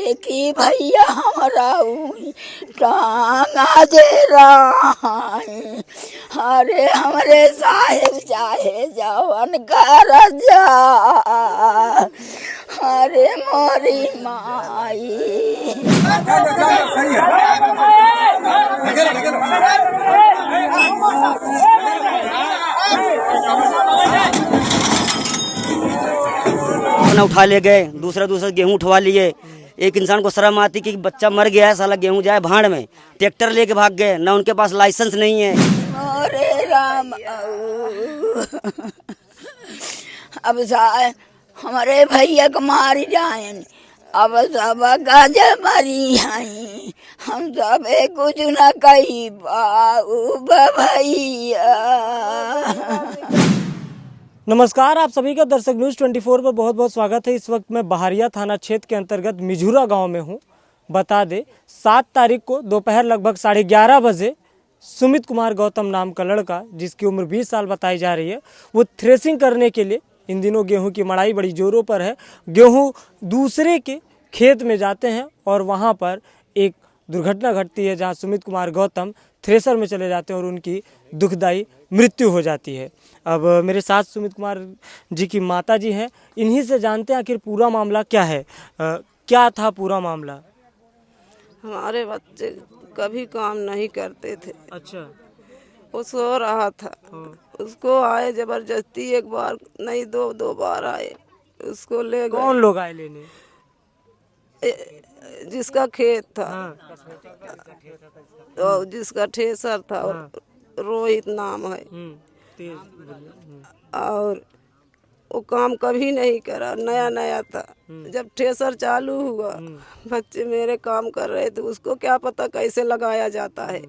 कि भैया हमारा टांगा दे रहा है। अरे हमरे साहेब चाहे जवन कर जा, अरे मोरी माई। उठा ले गए, दूसरा गेहूं उठवा लिए। एक इंसान को शर्म आती कि बच्चा मर गया है, साला गेहूं जाए भाड़ में। ट्रैक्टर लेके भाग गए, ना उनके पास लाइसेंस नहीं है। अरे राम, अब हमारे भैया को मारी जाए, अब सब गाजा मारी आई, हम सब कुछ न कही बाऊ भैया। नमस्कार, आप सभी का दर्शक न्यूज़ 24 पर बहुत बहुत स्वागत है। इस वक्त मैं बहारिया थाना क्षेत्र के अंतर्गत मिझूरा गांव में हूं। बता दें 7 तारीख को दोपहर लगभग 11:30 बजे सुमित कुमार गौतम नाम का लड़का, जिसकी उम्र 20 साल बताई जा रही है, वो थ्रेसिंग करने के लिए, इन दिनों गेहूं की मड़ाई बड़ी जोरों पर है, गेहूँ दूसरे के खेत में जाते हैं और वहाँ पर एक दुर्घटना घटती है जहाँ सुमित कुमार गौतम थ्रेसर में चले जाते हैं और उनकी दुखदायी मृत्यु हो जाती है। अब मेरे साथ सुमित कुमार जी की माता जी हैं, इन्हीं से जानते हैं आखिर पूरा मामला क्या है। क्या था पूरा मामला? हमारे बच्चे कभी काम नहीं करते थे। अच्छा। वो सो रहा था, उसको आए जबरदस्ती, एक बार नहीं दो बार आए, उसको ले गए। कौन लोग आए लेने? जिसका खेत था। हाँ। तो जिसका ठेसर था। हाँ। रोहित नाम है। और वो काम कभी नहीं करा, नया था। जब ठेसर चालू हुआ, बच्चे मेरे काम कर रहे थे, उसको क्या पता कैसे लगाया जाता है।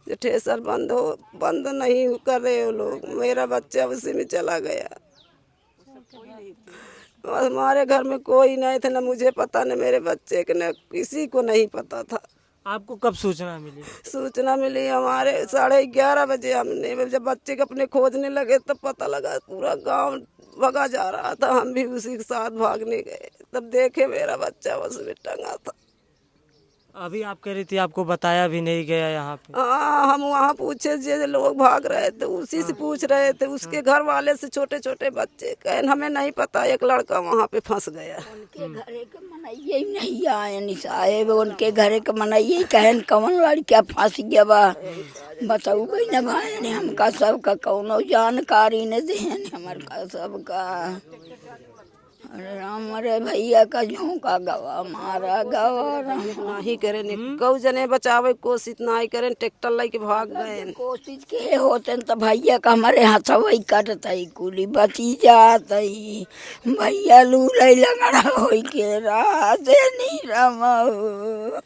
जो ठेसर बंद नहीं कर रहे वो लोग, मेरा बच्चा उसी में चला गया। हमारे घर में कोई नहीं था, न मुझे पता, न मेरे बच्चे के, न किसी को नहीं पता था। आपको कब सूचना मिली? सूचना मिली हमारे 11:30 बजे। हमने जब बच्चे को अपने खोजने लगे तब पता लगा पूरा गांव भगा जा रहा था, हम भी उसी के साथ भागने गए, तब देखे मेरा बच्चा उसमें टंगा था। अभी आप कह रही थी आपको बताया भी नहीं गया यहाँ पे? हाँ, हम वहाँ पूछे, जो लोग भाग रहे थे उसी से पूछ रहे थे, उसके घर वाले से छोटे छोटे बच्चे कहें हमें नहीं पता, एक लड़का वहाँ पे फंस गया। उनके घरे के मनइये नहीं आए साहेब, उनके घरे के मनइये कहन कौन लड़का फंस गया बा, बताऊ न भाई हमका सबका कौनो जानकारी न देन हमारा सबका। अरे राम, अरे भैया का झोंका गवा मारा गवा नहीं करे, कौ जने बचावे कोशिश नहीं करे, ट्रैक्टर लेके भाग गए। कोशिश के होते तो भैया का हमारे हाथ वही कटत, कुली बची जात, भैया लूल लगड़ा हो के रात नहीं रमऊ।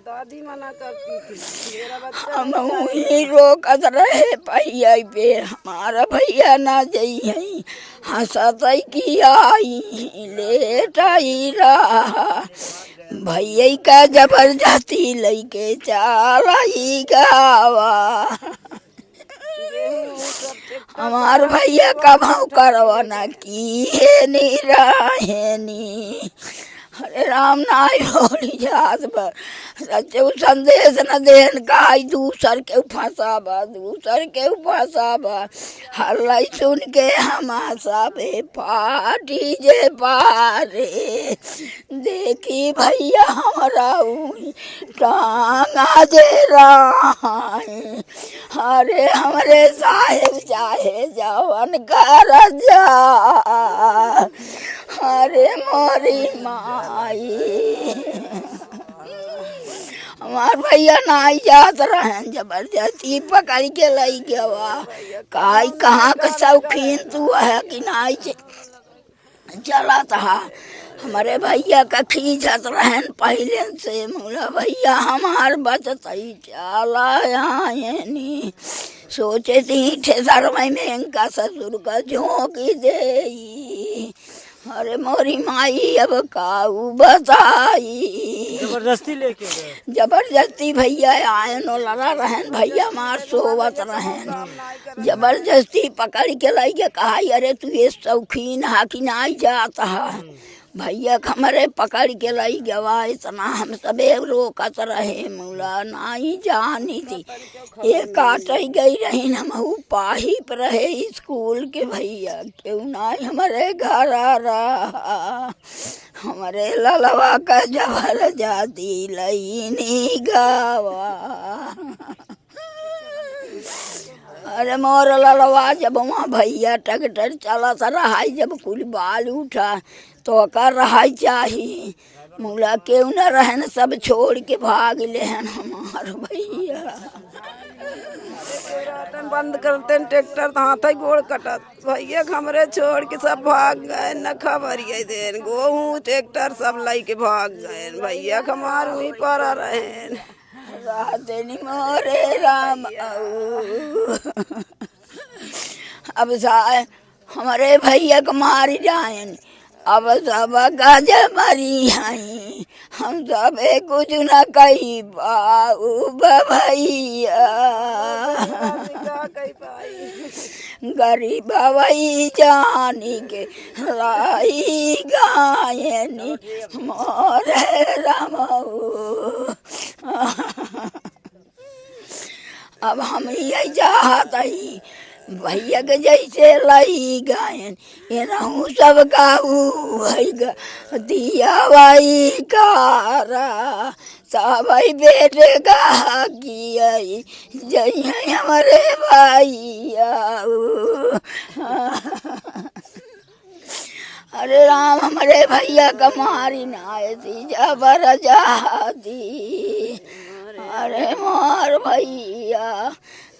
दादी मना करती थी, मेरा बच्चा हम वही रोकत रहे भैया पे, हमारा भैया ना जई हंसत की आई लेट आई रहा, भैया का जबरदस्ती लेके चालाई गावा। हमार भैया का भाव करवाना की है नी राहेनी। अरे राम नाय होली जात पर सच्चे संदेश न देन काई, दूसर के फंसाबा हल्लाई सुन के हमासा बे पाटी जे पारे। देखी भैया हमारा टांगा दे रहा है। अरे हमरे साहेब चाहे जवन कर जा, अरे मोरी माई। हमार भैया नाई जात रहन, जबरदस्ती पकड़ के लाई गवा। काई कहाँ का शौकीन तू है कि नाई चला था। हमारे भैया का खींचत रहन पहले से, मोला भैया हमार बचत ही चला आनी। सोचे थी ठेसर में इनका ससुर का झोंकी दे। अरे मोरी माई अब काऊ बताई। जबरदस्ती लेके गए? जबरदस्ती भैया आए नो लड़ा रहन, भैया मार सोवत रहन, जबरदस्ती पकड़ के लाई के कहा अरे तू ये शौकीन हा कि नहीं जाता है। भैया हमारे पकड़ के लाई गवा, इतना हम सबे रोकत रहे मुला नहीं जानी थी। एक काट गई रही हम पाही पर रहे स्कूल के भैया, क्यों नहीं हमारे घर आ रहा। हमारे ललवा का जबर जाती लईनी गवा। अरे मोर ललवा जब वहाँ भैया ट्रैक्टर चला था रहा, जब कुल बाल उठा तो कर रहा चाहिए मुला, क्यों न रहन सब छोड़ के भाग ले हमार भैया। बंद करते ट्रैक्टर तो हाथ ही गोड़ कटत, भैया हमरे छोड़ के सब भाग गए न खबरिए देन, गोहूँ ट्रैक्टर सब लाई के भाग गए, भैया हमार वहीं पर रहे रातनी मोरे राम अब हमारे भैया को मारी जाए, अब सब गज मरी आई, हम सब कुछ न कही पाऊ भैया। गरीब भई जानी के लाई गायनी मोरे रामऊ। अब हम ये चाहत ही भैया के जैसे लाई गायन, ये रहूँ सब गाऊ दिया भाई कारा, सब बेटे गा की जय हमारे भैया। अरे राम हमारे भैया कमारी नाय थी जबर जाती। अरे मोर भैया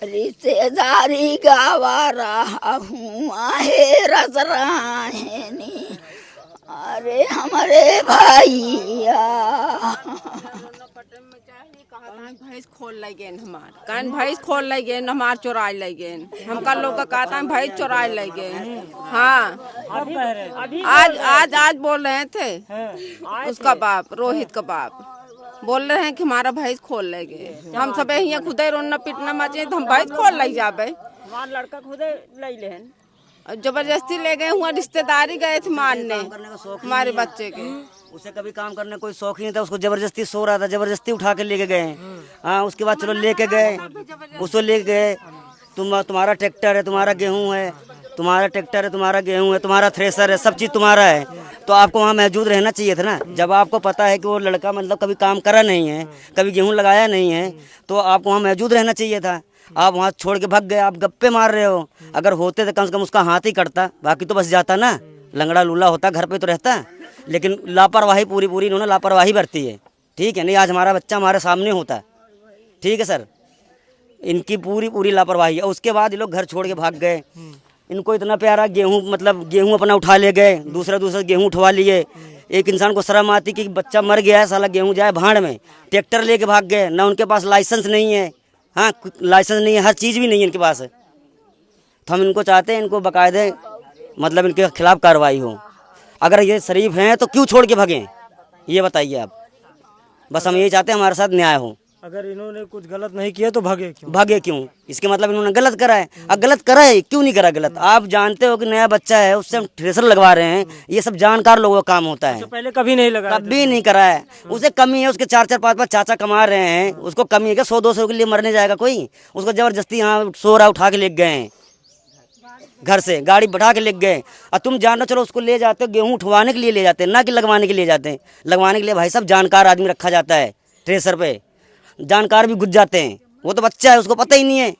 रिश्तेदारी गावा रहा हूँ आहे रसरानी। अरे हमारे भैया भैंस खोल लगे हमार कान भैंस खोल लगे हमार चोराई लगे हमका लोग का कहता है भैंस चोराई लगे। हाँ आज बोल रहे थे उसका बाप रोहित का बाप बोल रहे हैं कि हमारा भैंस खोल लेंगे। हम सब यहाँ खुदे रोना पीटना मचे तो हम भैंस खोल ले जाबे। लड़का खुदे ले लेन जबरदस्ती ले गए हुआ, रिश्तेदारी गए थे मारने हमारे बच्चे के। उसे कभी काम करने कोई शौक ही नहीं था, उसको जबरदस्ती सो रहा था, जबरदस्ती उठा के लेके गए। हाँ उसके बाद चलो लेके गए, उसको लेके गए, तुम्हारा ट्रैक्टर है, तुम्हारा गेहूं है, तुम्हारा ट्रैक्टर है, तुम्हारा गेहूं है, तुम्हारा थ्रेसर है, सब चीज़ तुम्हारा है, तो आपको वहाँ मौजूद रहना चाहिए था ना। जब आपको पता है कि वो लड़का मतलब कभी काम करा नहीं है, कभी गेहूं लगाया नहीं है, तो आपको वहाँ मौजूद रहना चाहिए था। आप वहाँ छोड़ के भाग गए, आप गप्पे मार रहे हो। अगर होते तो कम से कम उसका हाथ ही कटता, बाकी तो बस जाता ना, लंगड़ा लूला होता घर पे तो रहता। लेकिन लापरवाही पूरी इन्होंने लापरवाही बरती है। ठीक है नहीं, आज हमारा बच्चा हमारे सामने होता है। ठीक है सर, इनकी पूरी लापरवाही है। उसके बाद ये लोग घर छोड़ के भाग गए। इनको इतना प्यारा गेहूं मतलब गेहूं अपना उठा ले गए, दूसरा गेहूं उठवा लिए। एक इंसान को शर्म आती कि बच्चा मर गया है, साला गेहूं जाए भाड़ में, ट्रैक्टर लेके भाग गए ना, उनके पास लाइसेंस नहीं है। हाँ लाइसेंस नहीं है, हर चीज़ भी नहीं है इनके पास। तो हम इनको चाहते हैं, इनको बाकायदे मतलब इनके खिलाफ कार्रवाई हो। अगर ये शरीफ हैं तो क्यों छोड़ के भागें, ये बताइए आप। बस हम यही चाहते हैं हमारे साथ न्याय हो। अगर इन्होंने कुछ गलत नहीं किया तो भागे क्यों? इसके मतलब इन्होंने गलत करा है। अब गलत करा है, क्यों नहीं करा गलत? आप जानते हो कि नया बच्चा है, उससे हम थ्रेसर लगवा रहे हैं, ये सब जानकार लोगों का काम होता है। तो पहले कभी नहीं लगा, कभी नहीं करा है। उसे कमी है, उसके 4-4 5-5 चाचा कमा रहे हैं, उसको कमी है क्या 100-200 के लिए मरने जाएगा कोई? उसको जबरदस्ती यहाँ सो रहा उठा के ले गए हैं, घर से गाड़ी बैठा के ले गए। और तुम जानो, चलो उसको ले जाते हो गेहूं उठवाने के लिए ले जाते हैं, ना कि लगवाने के लिए जाते हैं। लगवाने के लिए भाई साहब जानकार आदमी रखा जाता है, थ्रेसर पे जानकार भी घुस जाते हैं। वो तो बच्चा है, उसको पता ही नहीं है।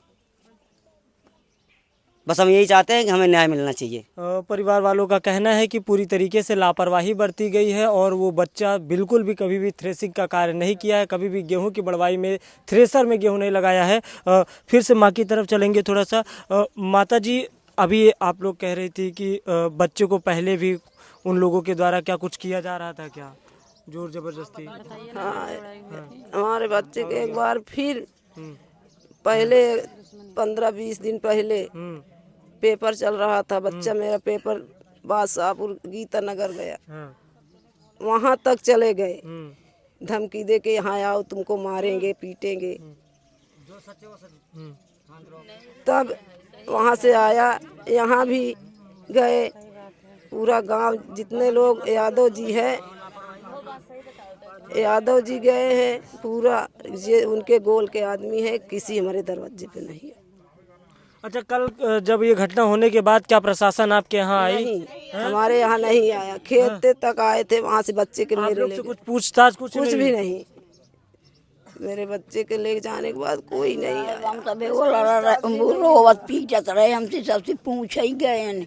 बस हम यही चाहते हैं कि हमें न्याय मिलना चाहिए। परिवार वालों का कहना है कि पूरी तरीके से लापरवाही बरती गई है और वो बच्चा बिल्कुल भी कभी भी थ्रेसिंग का कार्य नहीं किया है, कभी भी गेहूं की बढ़वाई में थ्रेसर में गेहूं नहीं लगाया है। फिर से माँ की तरफ चलेंगे थोड़ा सा। माता जी, अभी आप लोग कह रही थी कि बच्चे को पहले भी उन लोगों के द्वारा क्या कुछ किया जा रहा था, क्या जोर जबरदस्ती? हाँ, हमारे बच्चे के एक बार फिर पहले 15-20 दिन पहले पेपर चल रहा था, बच्चा मेरा पेपर बादशाहपुर गीता नगर गया, वहाँ तक चले गए, धमकी दे के यहाँ आओ तुमको मारेंगे पीटेंगे। तब वहाँ से आया, यहाँ भी गए, पूरा गांव जितने लोग यादव जी है, यादव जी गए हैं, पूरा ये उनके गोल के आदमी है, किसी हमारे दरवाजे पे नहीं है। अच्छा, कल जब ये घटना होने के बाद क्या प्रशासन आपके यहाँ आई? नहीं, हमारे यहाँ नहीं आया। खेत तक आए थे, वहाँ से बच्चे के आप मेरे लोग ले से गए। कुछ पूछताछ कुछ भी नहीं। मेरे बच्चे के ले जाने के बाद कोई नहीं आया। हम तबे वो रोवत पीटत रहे, हमसे सबसे पूछ ही गए,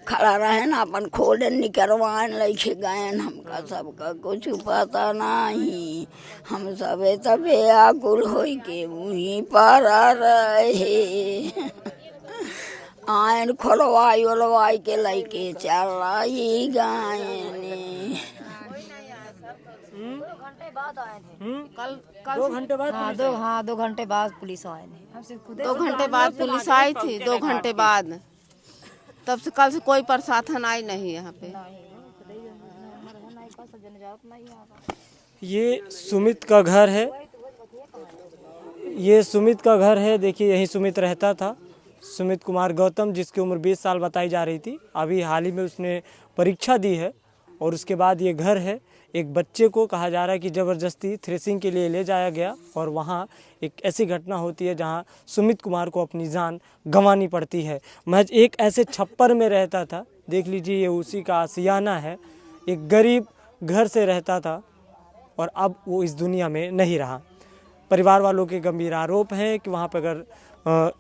खड़ा रहे ना अपन खोलन निकलवान लेके गए। हमका सबका कुछ पता नहीं, हम सबे तबे आकुल होई के वहीं पर रहे। आयन खोलवाई ओलवाई के लेके चलाई गए। कल 2 घंटे बाद? हाँ, 2 घंटे बाद पुलिस आए नहीं। हमसे खुद 2 घंटे बाद पुलिस आई थी, 2 घंटे बाद। तब से कल से कोई प्रशासन आई नहीं यहाँ पे। ये सुमित का घर है, ये सुमित का घर है। देखिए, यहीं सुमित रहता था, सुमित कुमार गौतम, जिसकी उम्र 20 साल बताई जा रही थी। अभी हाल ही में उसने परीक्षा दी है और उसके बाद ये घर है। एक बच्चे को कहा जा रहा है कि ज़बरदस्ती थ्रेसिंग के लिए ले जाया गया और वहाँ एक ऐसी घटना होती है जहाँ सुमित कुमार को अपनी जान गंवानी पड़ती है। महज एक ऐसे छप्पर में रहता था, देख लीजिए, ये उसी का आशियाना है। एक गरीब घर से रहता था और अब वो इस दुनिया में नहीं रहा। परिवार वालों के गंभीर आरोप हैं कि वहाँ पर अगर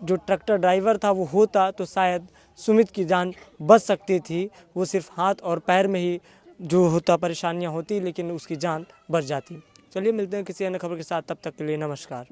जो ट्रैक्टर ड्राइवर था वो होता तो शायद सुमित की जान बच सकती थी। वो सिर्फ हाथ और पैर में ही जो होता परेशानियाँ होती, लेकिन उसकी जान बच जाती। चलिए मिलते हैं किसी अन्य खबर के साथ, तब तक के लिए नमस्कार।